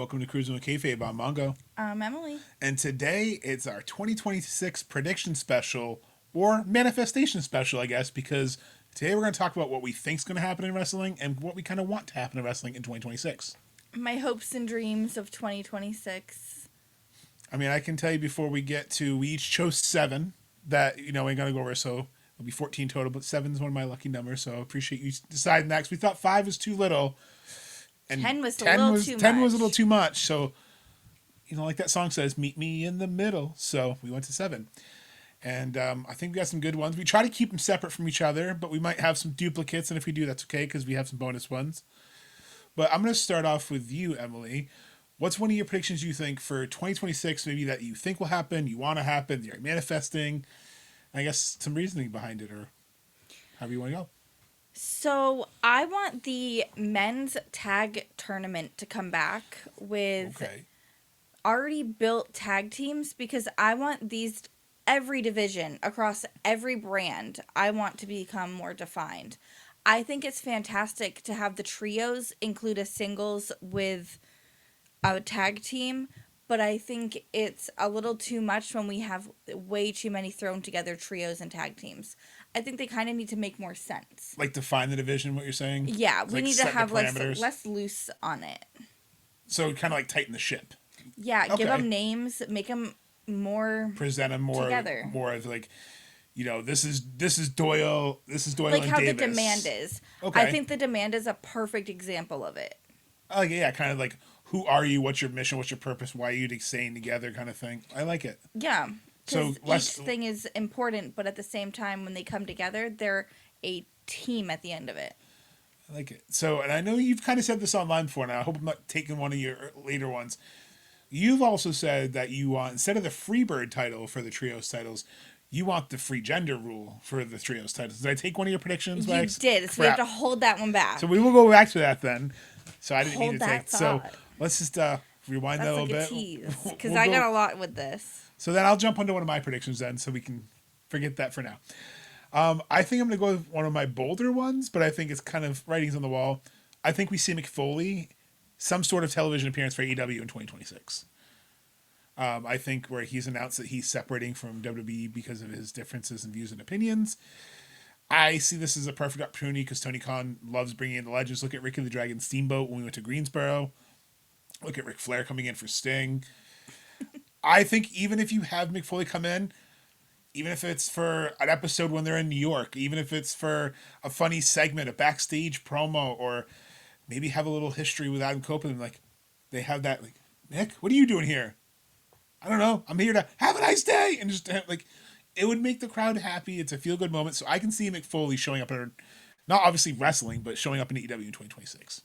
welcome to Cruising with Kayfabe. I'm Mongo. I'm Emily. And today it's our 2026 prediction special, or manifestation special, I guess, because today we're going to talk about what we think is going to happen in wrestling and what we kind of want to happen in wrestling in 2026. My hopes and dreams of 2026. I mean, I can tell you before we get to, we each chose 7 that, we're going to go over, so it'll be 14 total, but 7 is one of my lucky numbers, so I appreciate you deciding that, because we thought 5 was too little. And 10 was a little too much. 10 was a little too much, so, like that song says, meet me in the middle, so we went to 7. And I think we got some good ones. We try to keep them separate from each other, but we might have some duplicates, and if we do, that's okay, because we have some bonus ones. But I'm going to start off with you, Emily. What's one of your predictions you think for 2026, maybe that you think will happen, you want to happen, you're manifesting? I guess some reasoning behind it, or however you want to go. So I want the men's tag tournament to come back with already built tag teams, because I want these, every division across every brand, I want to become more defined. I think it's fantastic to have the trios include a singles with a tag team, but I think it's a little too much when we have way too many thrown together trios and tag teams. I think they kind of need to make more sense. Like define the division, what you're saying? Yeah, we need to have less loose on it. So kind of like tighten the ship. Yeah, okay. Give them names, make them more present them more together. More of like, this is Doyle, this is Doyle, like and how Davis. The demand is. Okay. I think the demand is a perfect example of it. Oh yeah, kind of like, who are you? What's your mission? What's your purpose? Why are you staying together? Kind of thing. I like it. Yeah. So each thing is important, but at the same time, when they come together, they're a team at the end of it. I like it. So, and I know you've kind of said this online before, and I hope I'm not taking one of your later ones. You've also said that you want, instead of the Freebird title for the trios titles, you want the free gender rule for the trios titles. Did I take one of your predictions? You did. So we have to hold that one back. So we will go back to that then. So I didn't need to take. Thought. So let's just rewind that a little bit. Because I got a lot with this. So then I'll jump onto one of my predictions then, so we can forget that for now. I think I'm going to go with one of my bolder ones, but I think it's kind of writings on the wall. I think we see Mick Foley, some sort of television appearance for AEW in 2026. I think where he's announced that he's separating from WWE because of his differences in views and opinions. I see this as a perfect opportunity because Tony Khan loves bringing in the legends. Look at Ricky the Dragon Steamboat when we went to Greensboro. Look at Ric Flair coming in for Sting. I think even if you have Mick Foley come in, even if it's for an episode when they're in New York, even if it's for a funny segment, a backstage promo, or maybe have a little history with Adam Copeland, like they have that, like, Mick, what are you doing here? I don't know. I'm here to have a nice day. And just like, it would make the crowd happy. It's a feel-good moment. So I can see Mick Foley showing up, not obviously wrestling, but showing up in AEW in 2026.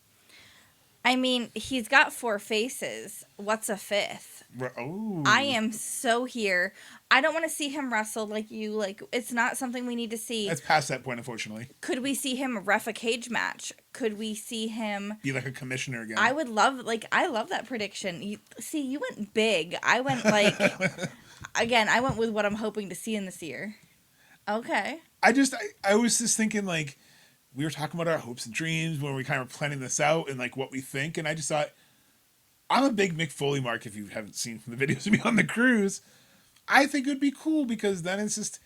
I mean, he's got 4 faces. What's a 5th? Oh. I am so here. I don't want to see him wrestle like you. Like, it's not something we need to see. That's past that point, unfortunately. Could we see him ref a cage match? Could we see him be like a commissioner again? I would love, I love that prediction. You went big. I went again, I went with what I'm hoping to see in this year. Okay. I was just thinking, like, we were talking about our hopes and dreams when we kind of planning this out and like what we think. And I just thought, I'm a big Mick Foley mark. If you haven't seen from the videos of me on the cruise, I think it would be cool because then it's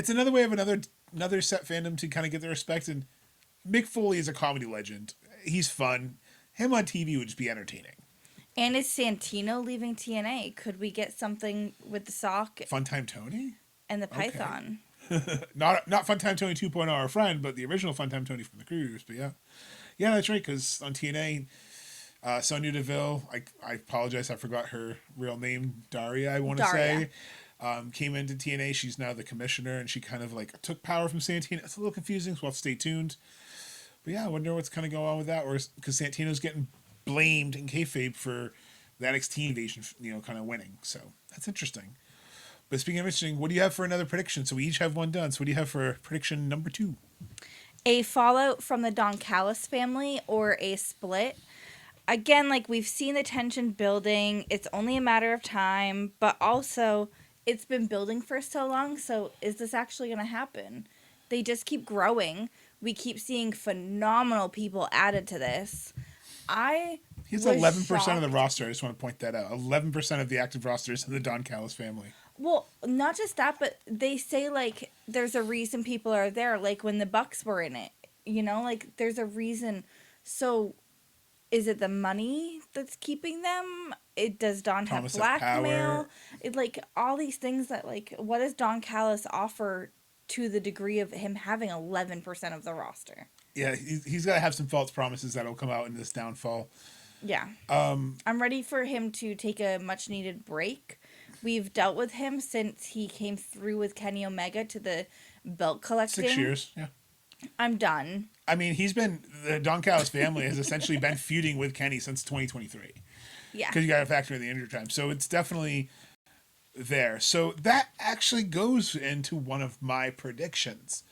another way of another set fandom to kind of get the respect. And Mick Foley is a comedy legend. He's fun. Him on TV would just be entertaining. And is Santino leaving TNA? Could we get something with the sock? Funtime Tony? And the Python. Okay. not Funtime Tony 2.0, our friend, but the original Funtime Tony from the cruise. But yeah, that's right. Because on TNA, Sonya Deville, I apologize, I forgot her real name, Daria. I want to say, came into TNA. She's now the commissioner, and she kind of like took power from Santino. It's a little confusing, so we'll have to stay tuned. But yeah, I wonder what's kind of going on with that, or because Santino's getting blamed in kayfabe for the NXT invasion, kind of winning. So that's interesting. But speaking of interesting, what do you have for another prediction? So we each have one done. So what do you have for prediction number 2? A fallout from the Don Callis family or a split. Again, like we've seen the tension building. It's only a matter of time. But also, it's been building for so long. So is this actually going to happen? They just keep growing. We keep seeing phenomenal people added to this. I He has 11% of the roster. I just want to point that out. 11% of the active roster is in the Don Callis family. Well, not just that, but they say, like, there's a reason people are there. Like, when the Bucks were in it, you know? Like, there's a reason. So, is it the money that's keeping them? Does Don have blackmail? Like, all these things that, like, what does Don Callis offer to the degree of him having 11% of the roster? Yeah, he's got to have some false promises that'll come out in this downfall. Yeah. I'm ready for him to take a much-needed break. We've dealt with him since he came through with Kenny Omega to the belt collecting. 6 years, yeah. I'm done. I mean, the Don Callis family has essentially been feuding with Kenny since 2023. Yeah. Because you got to factor in the injury time. So it's definitely there. So that actually goes into one of my predictions.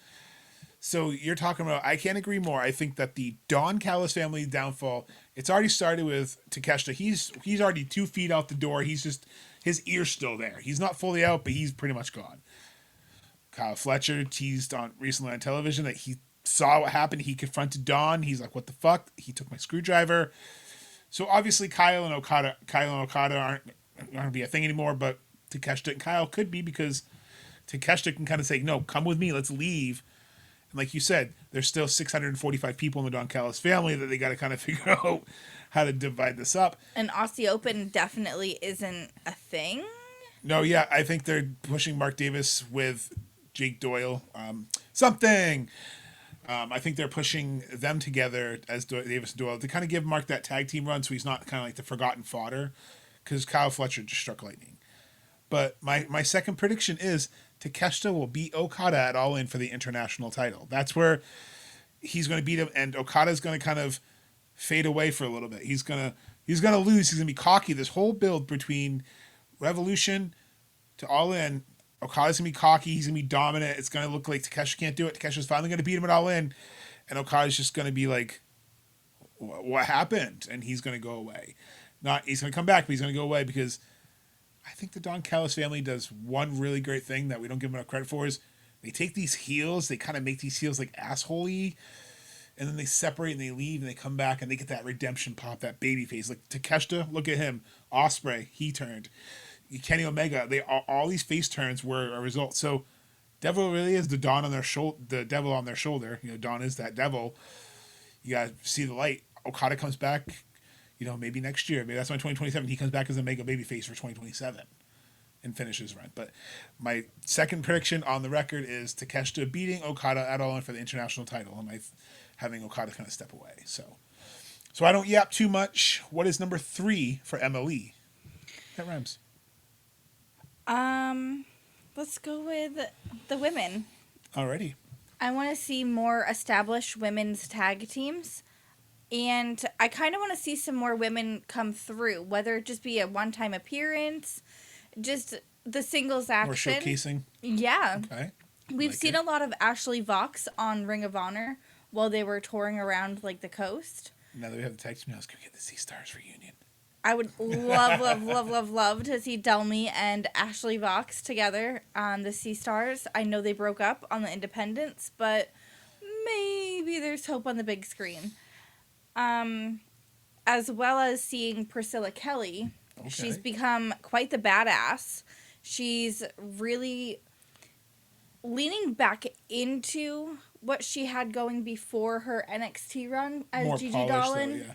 So you're talking about, I can't agree more. I think that the Don Callis family downfall, it's already started with Takeshita. He's already 2 feet out the door. His ear's still there. He's not fully out, but he's pretty much gone. Kyle Fletcher teased recently on television that he saw what happened. He confronted Don. He's like, what the fuck? He took my screwdriver. So obviously Kyle and Okada aren't going to be a thing anymore, but Takeshita and Kyle could be, because Takeshita can kind of say, no, come with me, let's leave. And like you said, there's still 645 people in the Don Callis family that they got to kind of figure out how to divide this up. And Aussie Open definitely isn't a thing. No, yeah, I think they're pushing Mark Davis with Jake Doyle. Something. I think they're pushing them together as Davis and Doyle to kind of give Mark that tag team run, so he's not kind of like the forgotten fodder, because Kyle Fletcher just struck lightning. But my second prediction is Takeshita will beat Okada at All In for the international title. That's where he's going to beat him, and Okada's going to kind of fade away for a little bit. He's gonna lose. He's going to be cocky. This whole build between Revolution to All In, Okada's going to be cocky. He's going to be dominant. It's going to look like Takeshita can't do it. Takeshi's finally going to beat him at All In, and Okada's just going to be like, what happened? And he's going to go away. He's going to come back, but he's going to go away, because I think the Don Callis family does one really great thing that we don't give them enough credit for, is they take these heels, they kind of make these heels like asshole-y, and then they separate and they leave and they come back and they get that redemption pop, that baby face. Like Takeshita, look at him. Ospreay, he turned. Kenny Omega, all these face turns were a result. So Devil really is the Don on their shoulder, the devil on their shoulder. You know, Don is that devil. You gotta see the light. Okada comes back, maybe next year. Maybe that's why 2027 he comes back as a mega babyface for 2027 and finishes run. But my second prediction on the record is Takeshita beating Okada at All In for the international title, and having Okada kind of step away. So I don't yap too much. What is number 3 for MLE? That rhymes. Let's go with the women. Alrighty. I want to see more established women's tag teams. And I kind of want to see some more women come through, whether it just be a one-time appearance, just the singles action. Or showcasing. Yeah. Okay. We've seen a lot of Ashley Vox on Ring of Honor while they were touring around, like, the coast. Now that we have the tag team, let's go get the Sea Stars reunion. I would love to see Delmy and Ashley Vox together on the Sea Stars. I know they broke up on the Independents, but maybe there's hope on the big screen. As well as seeing Priscilla Kelly. Okay. She's become quite the badass. She's really leaning back into what she had going before her NXT run as more Gigi polished, Dolan. Though,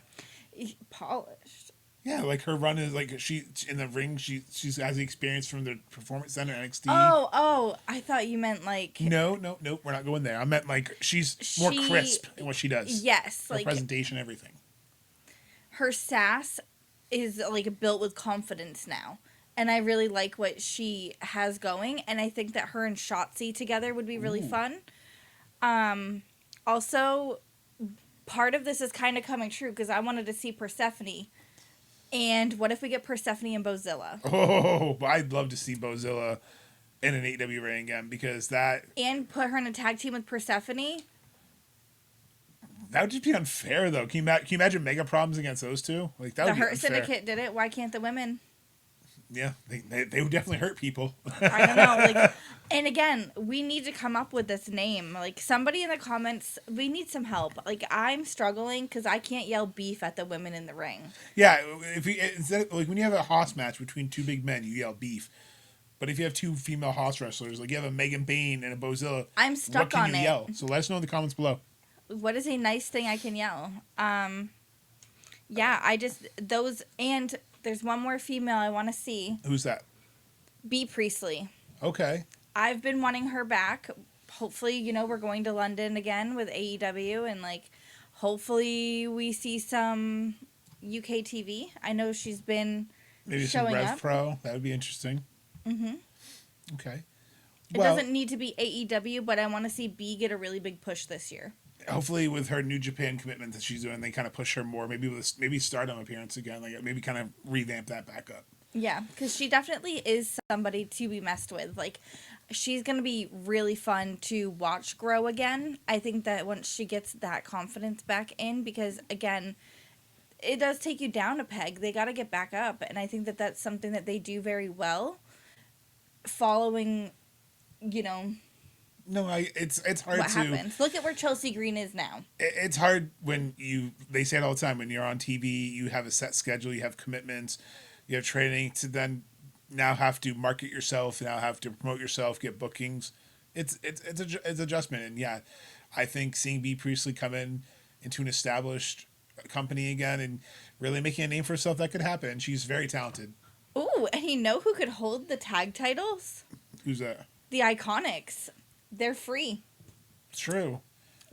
yeah. Polished. Yeah, like her run is like she in the ring. She has the experience from the Performance Center NXT. Oh! I thought you meant like. No, we're not going there. I meant like she's more crisp in what she does. Yes, her presentation, everything. Her sass is like built with confidence now, and I really like what she has going. And I think that her and Shotzi together would be really fun. Also, part of this is kind of coming true because I wanted to see Persephone. And what if we get Persephone and Bozilla? Oh, I'd love to see Bozilla in an AEW ring again, because that... And put her in a tag team with Persephone? That would just be unfair, though. Can you imagine Mega Problems against those two? Like that would be The Hurt unfair. Syndicate did it. Why can't the women? Yeah, they would definitely hurt people. I don't know. And again, we need to come up with this name. Like, somebody in the comments, we need some help. Like, I'm struggling because I can't yell beef at the women in the ring. Yeah, if you instead of, like when you have a Haas match between two big men, you yell beef. But if you have two female Haas wrestlers, like you have a Megan Bain and a Bozilla, I'm what stuck can on you it. yell? So let us know in the comments below. What is a nice thing I can yell? Yeah, I just, those, and there's one more female I want to see. Who's that? Bea Priestley. Okay. I've been wanting her back. Hopefully, you know, we're going to London again with AEW, and like, hopefully we see some UK TV. I know she's been Maybe showing some Rev up. Pro. That would be interesting. Mm-hmm. Okay. It doesn't need to be AEW, but I want to see Bea get a really big push this year. Hopefully, with her New Japan commitment that she's doing, they kind of push her more. Maybe with maybe Stardom appearance again. Like maybe kind of revamp that back up. Yeah, because she definitely is somebody to be messed with. Like, she's going to be really fun to watch grow again. I think that once she gets that confidence back in, because, again, it does take you down a peg. They got to get back up. And I think that that's something that they do very well following, you know, No, it's hard what to. happens. Look at where Chelsea Green is now. It's hard when they say it all the time, when you're on TV, you have a set schedule, you have commitments, you have training to then now have to market yourself, now have to promote yourself, get bookings. It's adjustment. And yeah, I think seeing Bea Priestley come into an established company again and really making a name for herself, that could happen. She's very talented. Ooh, and you know who could hold the tag titles? Who's that? The Iconics. They're free. It's true.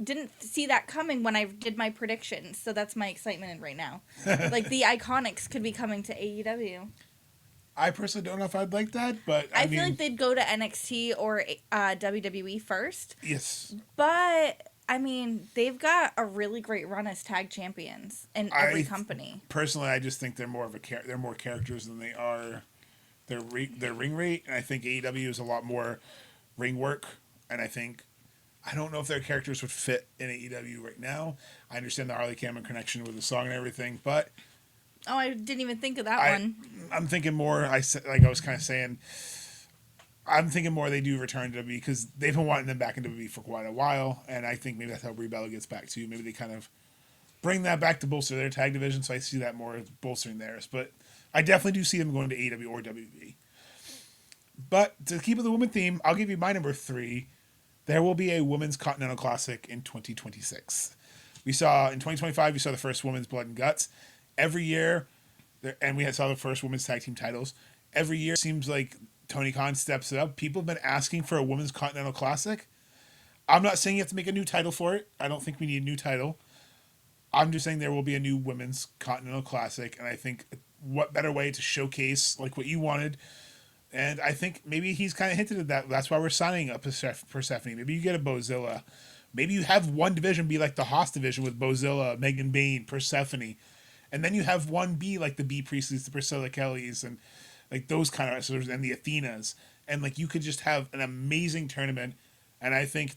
Didn't see that coming when I did my predictions, so that's my excitement right now. Like, the Iconics could be coming to AEW. I personally don't know if I'd like that, but I feel like they'd go to NXT or WWE first. Yes. But, I mean, they've got a really great run as tag champions in every company. Personally, I just think they're more characters than they are their ring rate, and I think AEW is a lot more ring work, and I don't know if their characters would fit in AEW right now. I understand the Harley Cameron connection with the song and everything, but oh, I didn't even think of that one. I'm thinking more. I was kind of saying, I'm thinking more they do return to WWE because they've been wanting them back in WWE for quite a while, and I think maybe that's how Brie Bella gets back too. Maybe they kind of bring that back to bolster their tag division, so I see that more as bolstering theirs. But I definitely do see them going to AEW or WWE. But to keep with the women theme, I'll give you my number 3. There will be a Women's Continental Classic in 2026. We saw in 2025, we saw the first Women's Blood and Guts. Every year, and we saw the first Women's Tag Team titles. Every year, it seems like Tony Khan steps it up. People have been asking for a Women's Continental Classic. I'm not saying you have to make a new title for it. I don't think we need a new title. I'm just saying there will be a new Women's Continental Classic, and I think what better way to showcase like what you wanted. And I think maybe he's kind of hinted at that. That's why we're signing up Persephone. Maybe you get a Bozilla. Maybe you have one division be like the Haas division with Bozilla, Megan Bain, Persephone. And then you have one be like the Bea Priestleys, the Priscilla Kellys, and like those kind of wrestlers, and the Athenas. And like you could just have an amazing tournament. And I think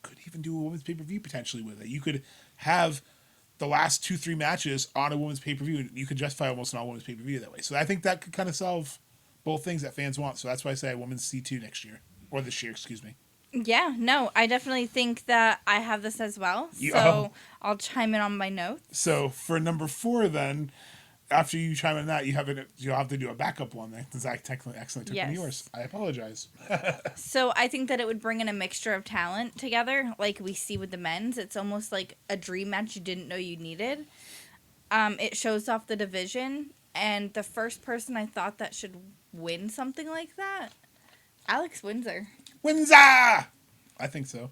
could even do a women's pay-per-view potentially with it. You could have the last 2-3 matches on a women's pay-per-view. You could justify almost an all-women's pay-per-view that way. So I think that could kind of solve both things that fans want. So that's why I say a women's C2 next year. Or this year, excuse me. Yeah, no, I definitely think that I have this as well. So I'll chime in on my notes. So for number 4 then, after you chime in on that, you'll have to do a backup one then, because I technically accidentally took one of yours. I apologize. So I think that it would bring in a mixture of talent together, like we see with the men's. It's almost like a dream match you didn't know you needed. It shows off the division, and the first person I thought that should win something like that, Alex Windsor. Windsor! I think so.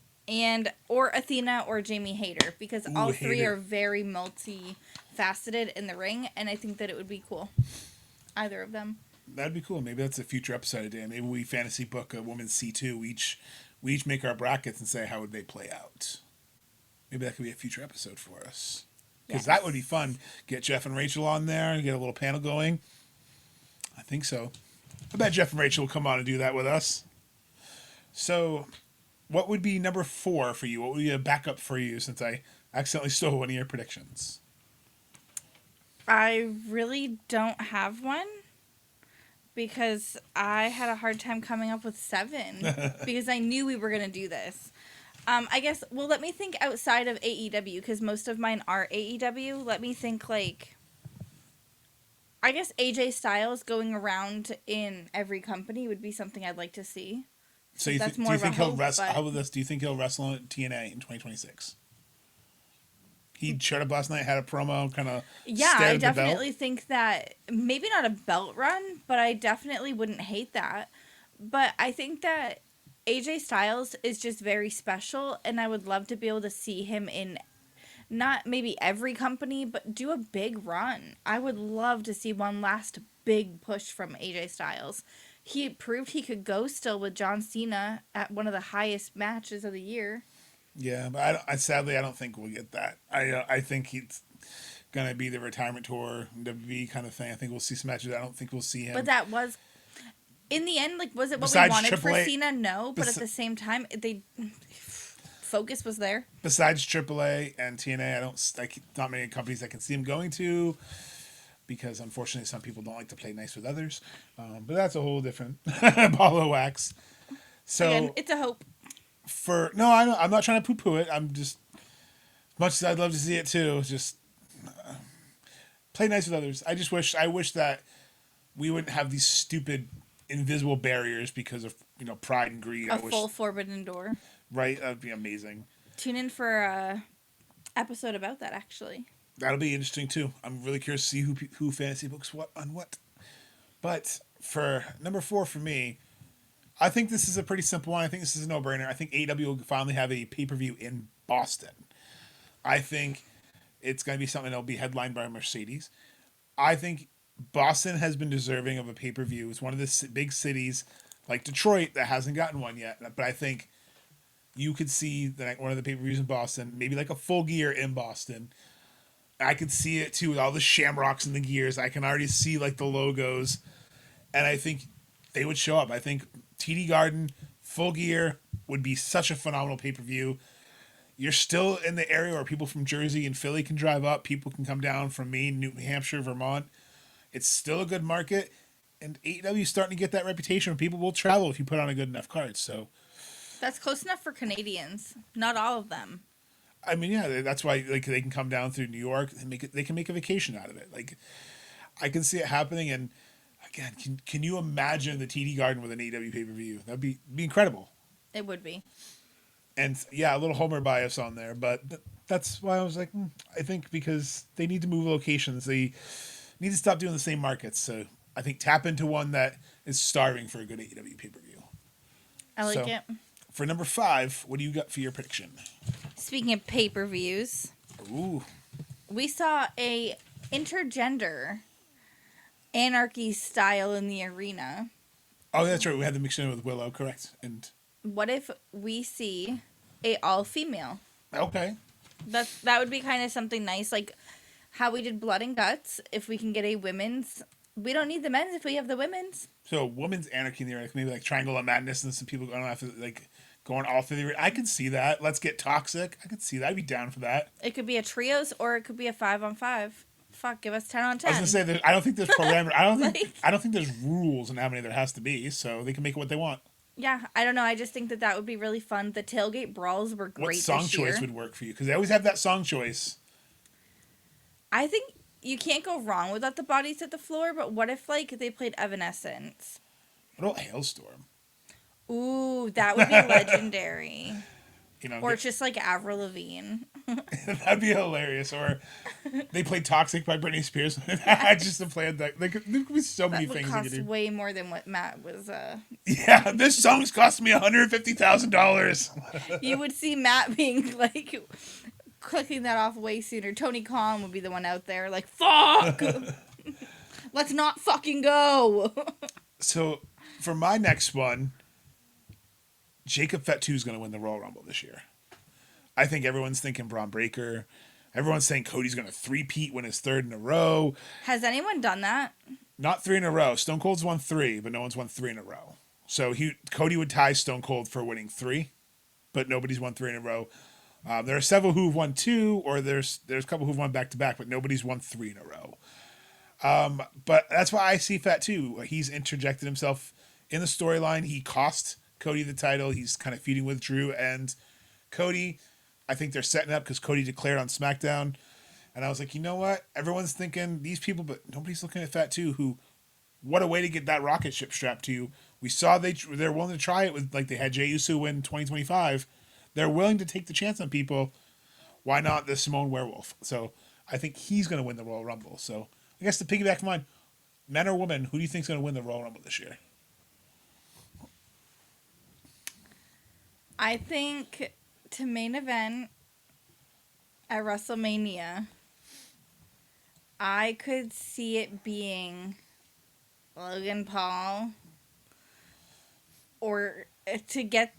Or Athena or Jamie Hayter, because all three are very multi-faceted in the ring, and I think that it would be cool. Either of them. That'd be cool. Maybe that's a future episode today. Maybe we fantasy book a women's C2. We each make our brackets and say how would they play out. Maybe that could be a future episode for us. Because that would be fun. Get Jeff and Rachel on there, get a little panel going. I think so. I bet Jeff and Rachel will come on and do that with us. So, what would be number 4 for you? What would be a backup for you, since I accidentally stole one of your predictions? I really don't have one, because I had a hard time coming up with 7 because I knew we were going to do this. I guess, well, let me think outside of AEW because most of mine are AEW. Let me think, like, I guess AJ Styles going around in every company would be something I'd like to see. So do you think he'll wrestle? How about this? Do you think he'll wrestle at TNA in 2026? He showed up last night, had a promo, kind of. Yeah, I definitely think that maybe not a belt run, but I definitely wouldn't hate that. But I think that AJ Styles is just very special, and I would love to be able to see him in not maybe every company, but do a big run. I would love to see one last big push from AJ Styles. He proved he could go still with John Cena at one of the highest matches of the year. Yeah, but I sadly I don't think we'll get that. I think he's gonna be the retirement tour WWE kind of thing. I think we'll see some matches. I don't think we'll see him. But that was in the end, like, was it what we wanted for Cena? No, but at the same time, focus was there. Besides AAA and TNA, not many companies I can see him going to, because unfortunately some people don't like to play nice with others. But that's a whole different ball of wax. So again, it's a hope. I'm not trying to poo-poo it. I'm just, as much as I'd love to see it too, just play nice with others. I wish that we wouldn't have these stupid invisible barriers because of pride and greed. Full forbidden door. Right, that'd be amazing. Tune in for a episode about that. Actually, that'll be interesting too. I'm really curious to see who fantasy books what on what. But for number 4 for me, I think this is a pretty simple one. I think this is a no-brainer. I think AEW will finally have a pay-per-view in Boston. I think it's going to be something that will be headlined by Mercedes. I think Boston has been deserving of a pay-per-view. It's one of the big cities like Detroit that hasn't gotten one yet. But I think you could see one of the pay-per-views in Boston, maybe like a Full Gear in Boston. I could see it too with all the shamrocks and the gears. I can already see like the logos. And I think they would show up. I think TD Garden, Full Gear would be such a phenomenal pay-per-view. You're still in the area where people from Jersey and Philly can drive up. People can come down from Maine, New Hampshire, Vermont. It's still a good market. And AEW is starting to get that reputation where people will travel if you put on a good enough card. So that's close enough for Canadians. Not all of them. I mean, yeah, that's why they can come down through New York and they can make a vacation out of it. Like, I can see it happening. And again, can you imagine the TD Garden with an AEW pay-per-view? That'd be incredible. It would be. And yeah, a little Homer bias on there, but that's why I was like, I think because they need to move locations, they need to stop doing the same markets. So I think tap into one that is starving for a good AEW pay-per-view. I like it. For number 5, what do you got for your prediction? Speaking of pay-per-views, we saw a intergender anarchy style in the arena. Oh, that's right. We had the mix in with Willow, correct? And what if we see a all-female? Okay. That would be kind of something nice, like how we did Blood and Guts. If we can get a women's, we don't need the men's if we have the women's. So women's anarchy in the arena, maybe like Triangle of Madness, and some people going after going all through the arena. I could see that. Let's get toxic. I could see that. I'd be down for that. It could be a trios or it could be a 5-on-5. Fuck, give us 10 on 10. I was gonna say I don't think there's parameter. I don't think there's rules in how many there has to be, so they can make it what they want. Yeah, I don't know. I just think that would be really fun. The tailgate brawls were great. What song choice would work for you? Because they always have that song choice. I think you can't go wrong without the bodies at the floor. But what if they played Evanescence? What about Hailstorm? Ooh, that would be legendary. Or it's just like Avril Lavigne. That'd be hilarious. Or they played Toxic by Britney Spears. Just to play that. There could be so many things. That would cost way more than what Matt was. Yeah, this song's cost me $150,000. You would see Matt being clicking that off way sooner. Tony Khan would be the one out there fuck! Let's not fucking go! So, for my next one, Jacob Fatu is going to win the Royal Rumble this year. I think everyone's thinking Braun Breaker. Everyone's saying Cody's going to three-peat, win his 3rd in a row. Has anyone done that? Not 3 in a row. Stone Cold's won 3, but no one's won 3 in a row. So Cody would tie Stone Cold for winning 3, but nobody's won 3 in a row. There are several who've won 2, or there's a couple who've won back-to-back, but nobody's won 3 in a row. But that's why I see Fat too. He's interjected himself in the storyline. He cost Cody the title. He's kind of feuding with Drew and Cody. I think they're setting up because Cody declared on SmackDown. And I was like, you know what? Everyone's thinking these people, but nobody's looking at Fat too, who, what a way to get that rocket ship strapped to you. We saw they're willing to try it with, like they had Jey Uso win 2025. They're willing to take the chance on people. Why not the Samoan werewolf? So I think he's going to win the Royal Rumble. So I guess to piggyback from mine, men or women, who do you think is going to win the Royal Rumble this year? I think to main event at WrestleMania, I could see it being Logan Paul, or to get,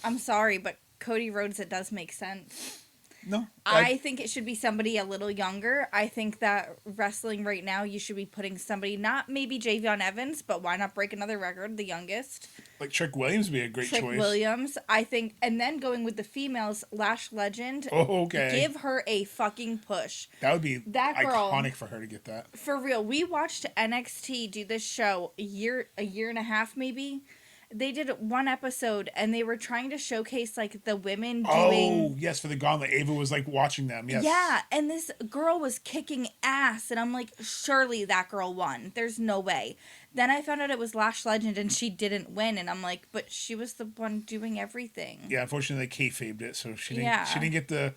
I'm sorry, but Cody Rhodes, it does make sense. No. I think it should be somebody a little younger. I think that wrestling right now, you should be putting somebody, not maybe Javion Evans, but why not break another record, the youngest? Like Trick Williams would be a great choice. Trick Williams, I think. And then going with the females, Lash Legend. Oh, okay. Give her a fucking push. That would be that girl, iconic for her to get that. For real. We watched NXT do this show a year and a half maybe. They did one episode and they were trying to showcase like the women doing. Oh, yes, for the gauntlet. Ava was like watching them. Yes. Yeah, and this girl was kicking ass and I'm like, surely that girl won. There's no way. Then I found out it was Lash Legend and she didn't win and I'm like, but she was the one doing everything. Yeah, unfortunately they kayfabed it, so she didn't get the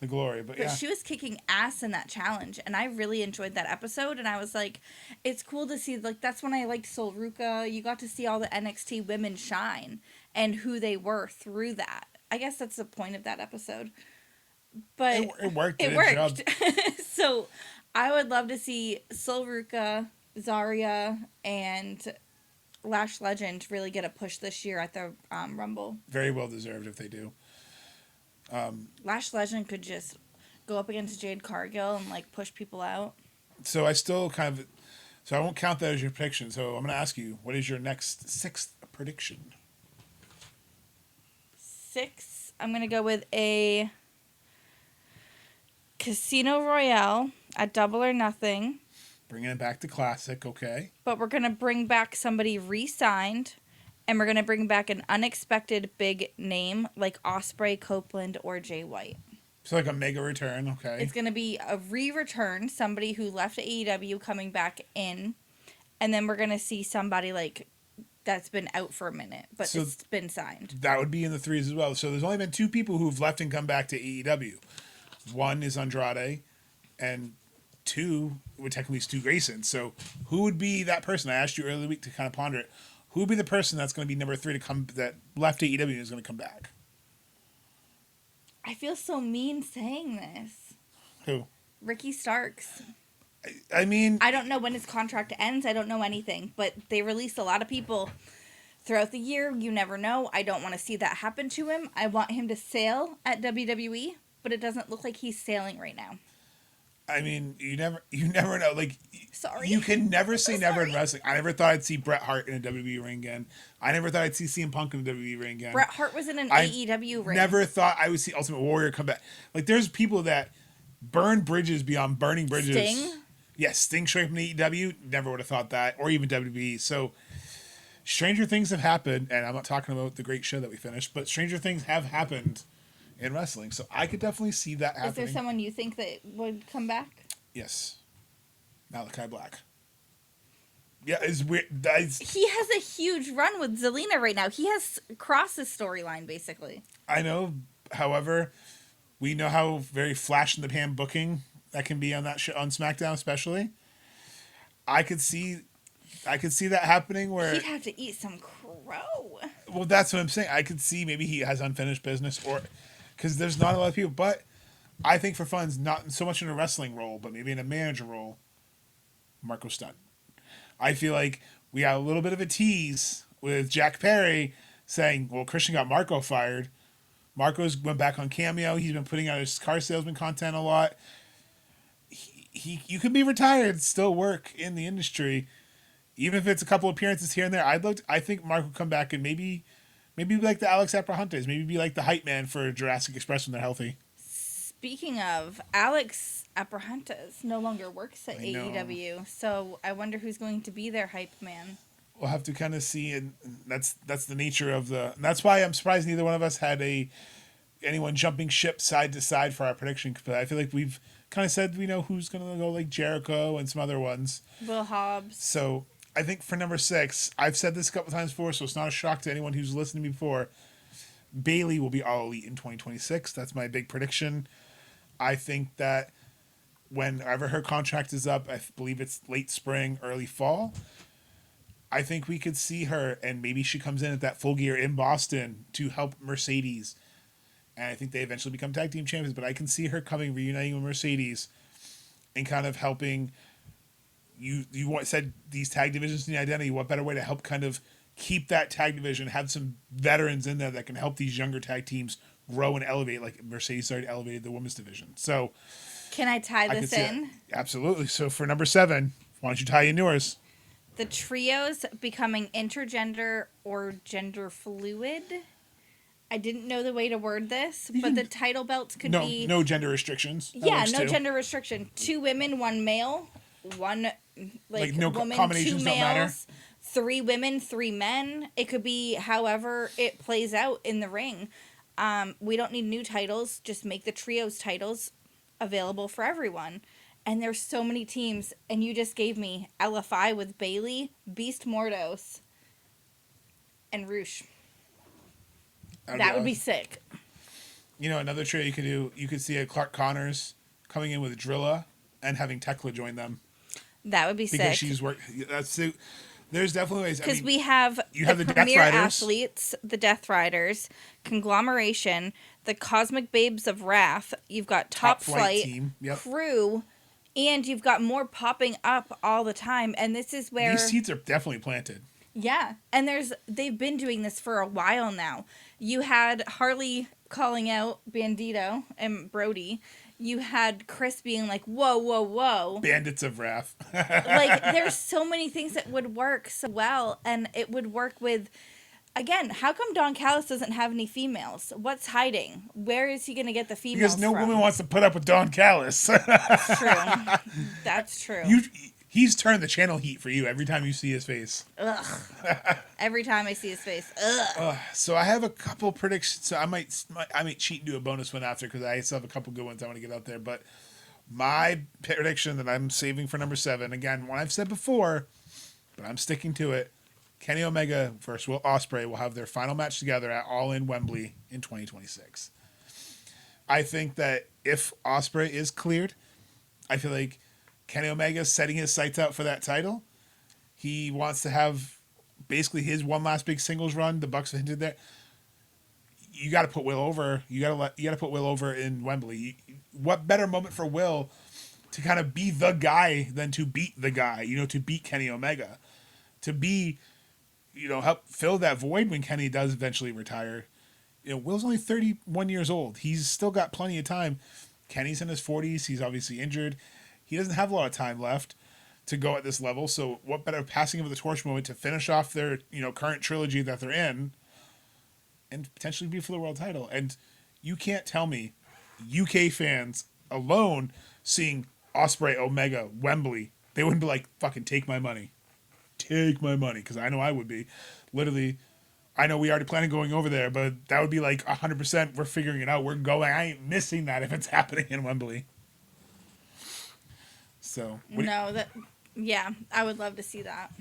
glory, but yeah. She was kicking ass in that challenge, and I really enjoyed that episode, and I was like, it's cool to see, like, that's when I liked Sol Ruka. You got to see all the NXT women shine, and who they were through that. I guess that's the point of that episode. But it worked. It worked. So, I would love to see Sol Ruka, Zarya, and Lash Legend really get a push this year at the Rumble. Very well deserved if they do. Lash Legend could just go up against Jade Cargill and like push people out. So I still so I won't count that as your prediction. So I'm going to ask you, what is your next sixth prediction? 6. I'm going to go with a Casino Royale at Double or Nothing. Bringing it back to classic, okay. But we're going to bring back somebody re-signed. And we're going to bring back an unexpected big name like Ospreay, Copeland, or Jay White. So like a mega return, okay. It's going to be a re-return, somebody who left AEW coming back in. And then we're going to see somebody like that's been out for a minute, but so it's been signed. That would be in the 3s as well. So there's only been 2 people who've left and come back to AEW. 1 is Andrade, and 2 would technically be Stu Grayson. So who would be that person? I asked you earlier in the week to kind of ponder it. Who would be the person that's going to be number 3 to come that left AEW and is going to come back? I feel so mean saying this. Who? Ricky Starks. I mean, I don't know when his contract ends. I don't know anything, but they released a lot of people throughout the year. You never know. I don't want to see that happen to him. I want him to sail at WWE, but it doesn't look like he's sailing right now. I mean, you never know. Like, sorry, you can never say never in wrestling. I never thought I'd see Bret Hart in a WWE ring again. I never thought I'd see CM Punk in a WWE ring again. Bret Hart was in an AEW ring. Never thought I would see Ultimate Warrior come back. Like, there's people that burn bridges beyond burning bridges. Sting? Yes, Sting straight from the AEW. Never would have thought that, or even WWE. So, stranger things have happened, and I'm not talking about the great show that we finished, but stranger things have happened in wrestling. So I could definitely see that happening. Is there someone you think that would come back? Yes. Malachi Black. Yeah, it's weird. He has a huge run with Zelina right now. He has crossed his storyline, basically. I know. However, we know how very flash in the pan booking that can be on that show, on SmackDown especially. I could see that happening where he'd have to eat some crow. Well, that's what I'm saying. I could see maybe he has unfinished business, or because there's not a lot of people. But I think for funds, not so much in a wrestling role, but maybe in a manager role, Marco Stunt. I feel like we got a little bit of a tease with Jack Perry saying, well, Christian got Marco fired. Marco's went back on Cameo. He's been putting out his car salesman content a lot. You can be retired, still work in the industry, even if it's a couple appearances here and there. I think Marco will come back and maybe be like the Alex Abrahantes, maybe be like the hype man for Jurassic Express when they're healthy. speaking of, Alex Abrahantes no longer works at I know. AEW, so I wonder who's going to be their hype man. We'll have to kind of see, and that's the nature of the. And that's why I'm surprised neither one of us had anyone jumping ship side to side for our prediction. But I feel like we've kind of said we know who's going to go, like Jericho and some other ones. Will Hobbs. So I think for number 6, I've said this a couple times before, so it's not a shock to anyone who's listened to me before. Bayley will be All Elite in 2026. That's my big prediction. I think that whenever her contract is up, I believe it's late spring, early fall, I think we could see her, and maybe she comes in at that Full Gear in Boston to help Mercedes. And I think they eventually become tag team champions, but I can see her reuniting with Mercedes and kind of helping. You said these tag divisions need identity. What better way to help kind of keep that tag division, have some veterans in there that can help these younger tag teams grow and elevate, like Mercedes already elevated the women's division. So can I tie this in? Absolutely. So for number 7, why don't you tie in yours? The trios becoming intergender or gender fluid. I didn't know the way to word this, but the title belts could be... No gender restrictions. Yeah, no gender restriction. 2 women, 1 male. 1, no woman, combinations 2 don't matter. males. 3 women, 3 men. It could be however it plays out in the ring. We don't need new titles. Just make the trios titles available for everyone. And there's so many teams. And you just gave me LFI with Bayley, Beast Mordos, and Roosh. That would be sick. You know, another trio you could do, you could see a Clark Connors coming in with Drilla and having Tekla join them. That would be sick. Because she's there's definitely ways. Because we have the premier Death Riders. athletes, the Death Riders, Conglomeration, the Cosmic Babes of Wrath. You've got Top Flight team. Yep. Crew, and you've got more popping up all the time. And this is where these seeds are definitely planted. Yeah, and they've been doing this for a while now. You had Harley calling out Bandito and Brody. You had Chris being like, whoa, whoa, whoa. Bandits of Wrath. Like, there's so many things that would work so well, and it would work with, again, how come Don Callis doesn't have any females? What's hiding? Where is he going to get the females Because no woman wants to put up with Don Callis. That's true. That's true. He's turned the channel heat for you every time you see his face. Ugh. Every time I see his face. Ugh. So I have a couple predictions. So I might cheat and do a bonus one after because I still have a couple good ones I want to get out there. But my prediction that I'm saving for number 7, again, one I've said before, but I'm sticking to it. Kenny Omega versus Will Ospreay will have their final match together at All In Wembley in 2026. I think that if Ospreay is cleared, I feel like Kenny Omega's setting his sights out for that title. He wants to have basically his one last big singles run. The Bucks have hinted there. You got to put Will over. You got to put Will over in Wembley. What better moment for Will to kind of be the guy than to beat the guy? You know, to beat Kenny Omega, to be, help fill that void when Kenny does eventually retire. Will's only 31 years old. He's still got plenty of time. Kenny's in his 40s. He's obviously injured. He doesn't have a lot of time left to go at this level. So what better passing of the torch moment to finish off their, current trilogy that they're in and potentially be for the world title. And you can't tell me UK fans alone seeing Ospreay, Omega, Wembley, they wouldn't be like, fucking take my money. Take my money. Because I know I would be. Literally, I know we already planned on going over there, but that would be like 100%. We're figuring it out. We're going. I ain't missing that if it's happening in Wembley. So I would love to see that.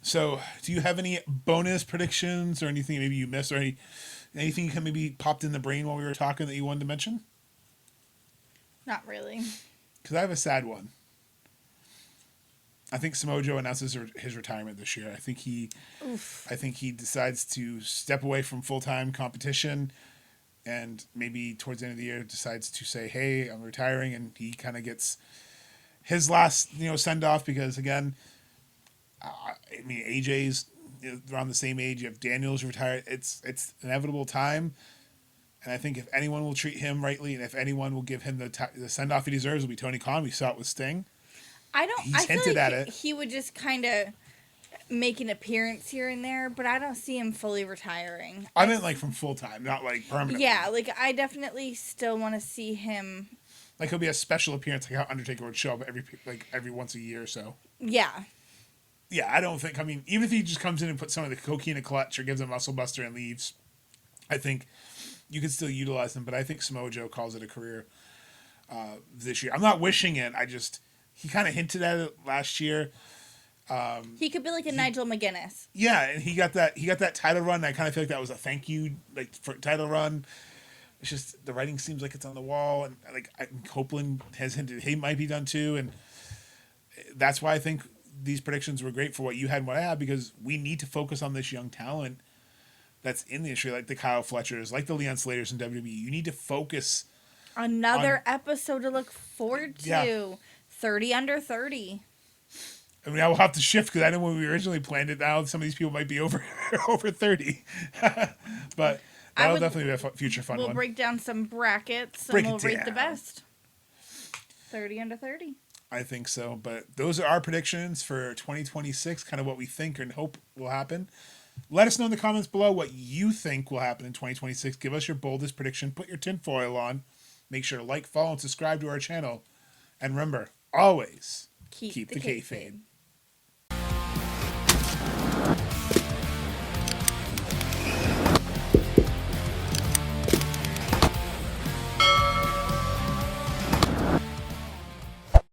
So, do you have any bonus predictions or anything maybe you missed or anything you can maybe popped in the brain while we were talking that you wanted to mention? Not really. Because I have a sad one. I think Samoa Joe announces his retirement this year. I think he decides to step away from full-time competition, and maybe towards the end of the year decides to say, "Hey, I'm retiring," and he kind of gets his last, send off because again, AJ's around the same age. You have Daniels retired. It's inevitable time, and I think if anyone will treat him rightly, and if anyone will give him the send off he deserves, will be Tony Khan. We saw it with Sting. I feel hinted like at it. He would just kind of make an appearance here and there, but I don't see him fully retiring. I meant like from full time, not like permanently. Yeah, like I definitely still want to see him. Like he'll be a special appearance, like how Undertaker would show up every once a year or so. Yeah. Yeah, I don't think. I mean, even if he just comes in and puts some of the cocaine in a clutch or gives a muscle buster and leaves, I think you could still utilize him. But I think Samoa Joe calls it a career this year. I'm not wishing it. He kind of hinted at it last year. He could be like a Nigel McGuinness. Yeah, and he got that title run. And I kind of feel like that was a thank you, like for title run. It's just the writing seems like it's on the wall, and like Copeland has hinted he might be done too, and that's why I think these predictions were great for what you had and what I had, because we need to focus on this young talent that's in the industry, like the Kyle Fletchers, like the Leon Slaters in WWE. You need to focus. Another episode to look forward to. Yeah. 30 under 30. I mean, I will have to shift because I know when we originally planned it, now some of these people might be over 30. But that'll definitely be a future fun one. We'll break down some brackets and we'll rate the best. 30 under 30. I think so. But those are our predictions for 2026, kind of what we think and hope will happen. Let us know in the comments below what you think will happen in 2026. Give us your boldest prediction. Put your tinfoil on. Make sure to like, follow, and subscribe to our channel. And remember, always keep the kayfabe.